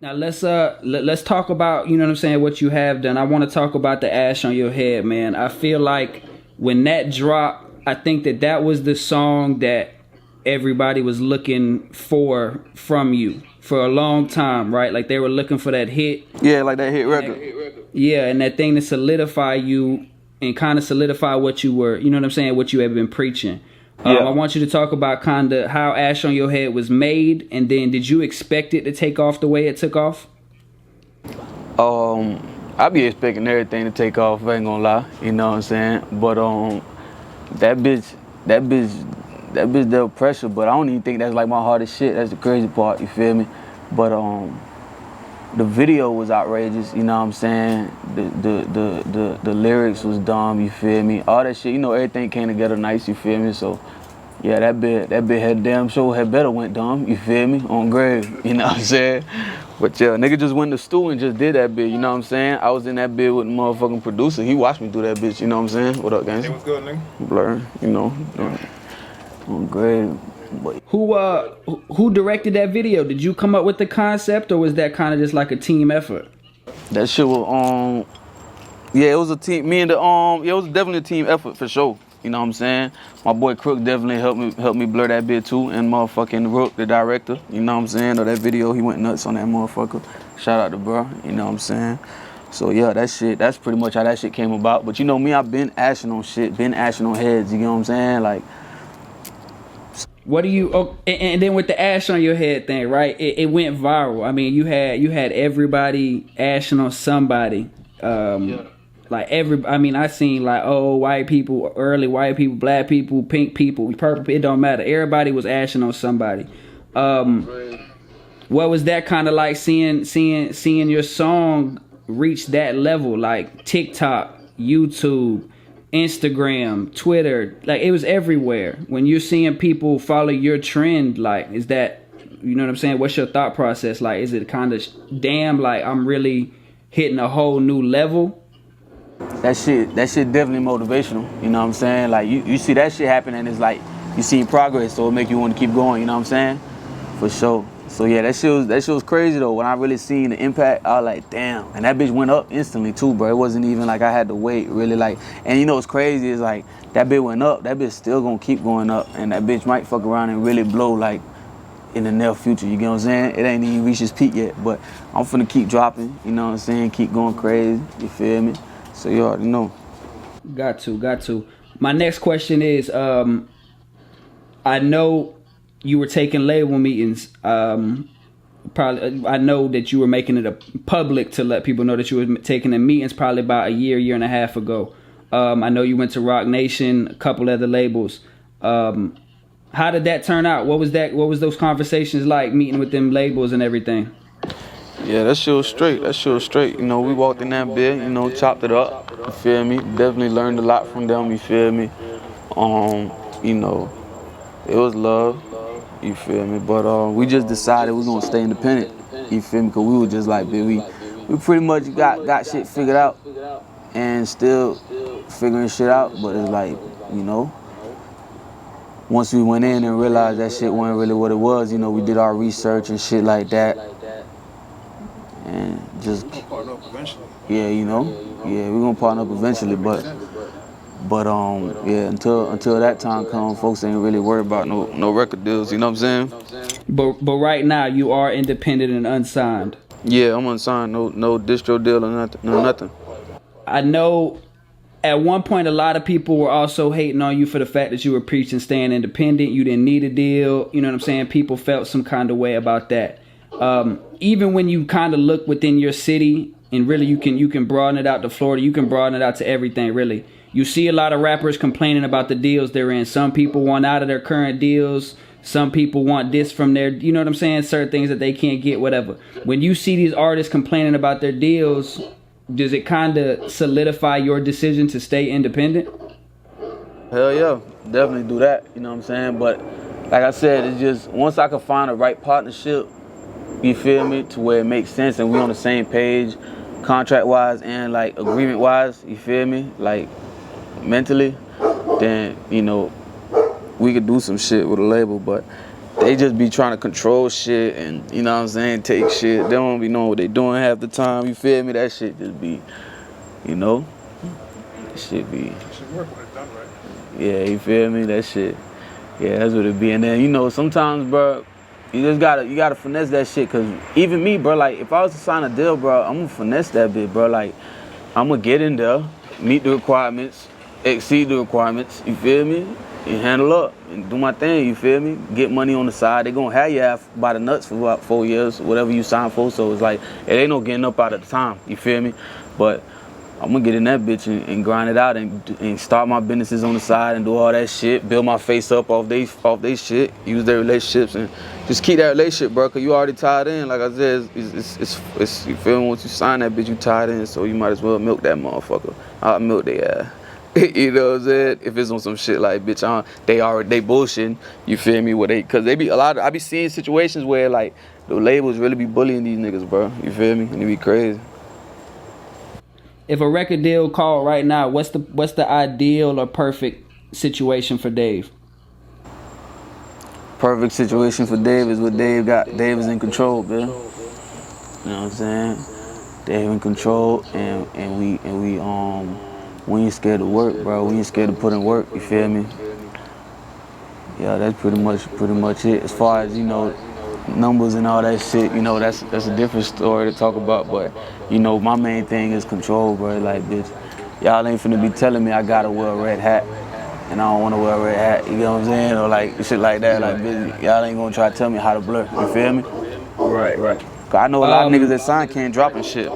Now let's talk about, you know what I'm saying, what you have done. I want to talk about the Ash on Your Head, man. I feel like when that dropped, I think that was the song that everybody was looking for from you for a long time, right? Like they were looking for that hit. Yeah, like that hit record. Yeah, and that thing to solidify you and kind of solidify what you were, you know what I'm saying, what you have been preaching. Yeah. I want you to talk about kind of how Ash on Your Head was made, and then did you expect it to take off the way it took off? I be expecting everything to take off, I ain't gonna lie, you know what I'm saying? But that bitch dealt pressure, but I don't even think that's like my hardest shit. That's the crazy part, you feel me? But the video was outrageous, you know what I'm saying? The lyrics was dumb, you feel me? All that shit, you know, everything came together nice, you feel me? So yeah, that bit had damn sure had better went dumb, you feel me? On grave, you know what I'm saying? But yeah, nigga just went to stool and just did that bit, you know what I'm saying? I was in that bit with the motherfucking producer. He watched me do that bitch, you know what I'm saying? What up, gang? Hey, what's good, nigga? Blur, you know. On grave. But Who directed that video? Did you come up with the concept, or was that kind of just like a team effort? that shit was yeah, it was a team. Me and yeah, it was definitely a team effort for sure. You know what I'm saying? My boy Crook definitely helped me blur that bit too, and motherfucking Rook, the director. You know what I'm saying? Or that video, he went nuts on that motherfucker. Shout out to bro. You know what I'm saying? So yeah, that's pretty much how that shit came about. But you know me, I've been ashing on shit, been ashing on heads. You know what I'm saying? Like. What do you? Oh, and then with the Ash on Your Head thing, right? It went viral. I mean, you had everybody ashing on somebody. Yeah. Like I mean, I seen like white people, early white people, black people, pink people, purple. It don't matter. Everybody was ashing on somebody. What was that kind of like seeing your song reach that level? Like TikTok, YouTube, Instagram, Twitter, like it was everywhere. When you're seeing people follow your trend, like is that, you know what I'm saying? What's your thought process? Like, is it kind of damn, like I'm really hitting a whole new level? That shit definitely motivational. You know what I'm saying? Like you see that shit happen and it's like you see progress, so it make you want to keep going. You know what I'm saying? For sure. So yeah, that shit was crazy though. When I really seen the impact, I was like, damn. And that bitch went up instantly too, bro. It wasn't even like I had to wait really like. And you know what's crazy is like that bitch went up. That bitch still gonna keep going up, and that bitch might fuck around and really blow like in the near future. You get what I'm saying? It ain't even reached its peak yet, but I'm finna keep dropping. You know what I'm saying? Keep going crazy. You feel me? So you already know. Got to. My next question is, I know you were taking label meetings. Probably, I know that you were making it a public to let people know that you were taking the meetings probably about a year and a half ago. I know you went to Roc Nation, a couple other labels. How did that turn out? What was those conversations like, meeting with them labels and everything? Yeah, that shit was straight. You know, we walked in that bed, you know, chopped it up. You feel me? Definitely learned a lot from them. You feel me? You know, it was love. You feel me? But we just decided we're gonna stay independent. You feel me? Because we were just like, baby, we pretty much got shit figured out and still figuring shit out. But it's like, you know, once we went in and realized that shit wasn't really what it was, you know, we did our research and shit like that. And just We're gonna partner up eventually. yeah, you know, yeah, we're gonna partner up eventually, but yeah, until that time comes, folks ain't really worried about no record deals. You know what I'm saying? But right now you are independent and unsigned. Yeah, I'm unsigned. No distro deal or nothing. No nothing. I know at one point a lot of people were also hating on you for the fact that you were preaching staying independent. You didn't need a deal. You know what I'm saying? People felt some kind of way about that. Even when you kind of look within your city, and really you can broaden it out to Florida, you can broaden it out to everything, really. You see a lot of rappers complaining about the deals they're in. Some people want out of their current deals. Some people want this from their, you know what I'm saying, certain things that they can't get, whatever. When you see these artists complaining about their deals, does it kind of solidify your decision to stay independent? Hell yeah, definitely do that. You know what I'm saying? But like I said, it's just once I can find the right partnership, you feel me, to where it makes sense and we on the same page, contract-wise and like agreement-wise, you feel me, like mentally, then, you know, we could do some shit with a label. But they just be trying to control shit and, you know what I'm saying, take shit. They don't be knowing what they doing half the time, you feel me? That shit just be, you know, that shit be. It should work when it's done right. Yeah, you feel me? That shit. Yeah, that's what it be. And then, you know, sometimes, bro, you gotta finesse that shit. Cause even me, bro, like, if I was to sign a deal, bro, I'm gonna finesse that bit, bro. Like, I'm gonna get in there, meet the requirements, exceed the requirements, you feel me? And handle up and do my thing, you feel me? Get money on the side. They gonna have you out by the nuts for about 4 years, whatever you sign for. So it's like, it ain't no getting up out of the time, you feel me? But I'm gonna get in that bitch and grind it out and start my businesses on the side and do all that shit, build my face up off they shit, use their relationships and just keep that relationship, bro, cause you already tied in. Like I said, it's you feel me? Once you sign that bitch, you tied in, so you might as well milk that motherfucker. I'll milk their ass. You know what I'm saying? If it's on some shit like, bitch, they bullshitting, you feel me? Cause they be I be seeing situations where like the labels really be bullying these niggas, bro. You feel me? And it be crazy. If a record deal called right now, what's the ideal or perfect situation for Dave? Perfect situation for Dave is what Dave got. Dave is in control, man. You know what I'm saying? Dave in control, and we ain't scared to work, bro. We ain't scared to put in work. You feel me? Yeah, that's pretty much it. As far as, you know, numbers and all that shit, you know, that's a different story to talk about. But you know, my main thing is control, bro. Like, bitch, y'all ain't finna be telling me I gotta wear a red hat and I don't wanna wear a red hat. You know what I'm saying? Or like shit like that. Like, bitch, y'all ain't gonna try to tell me how to blur. You feel me? Right. Cause I know a lot of niggas that sign can't drop and shit.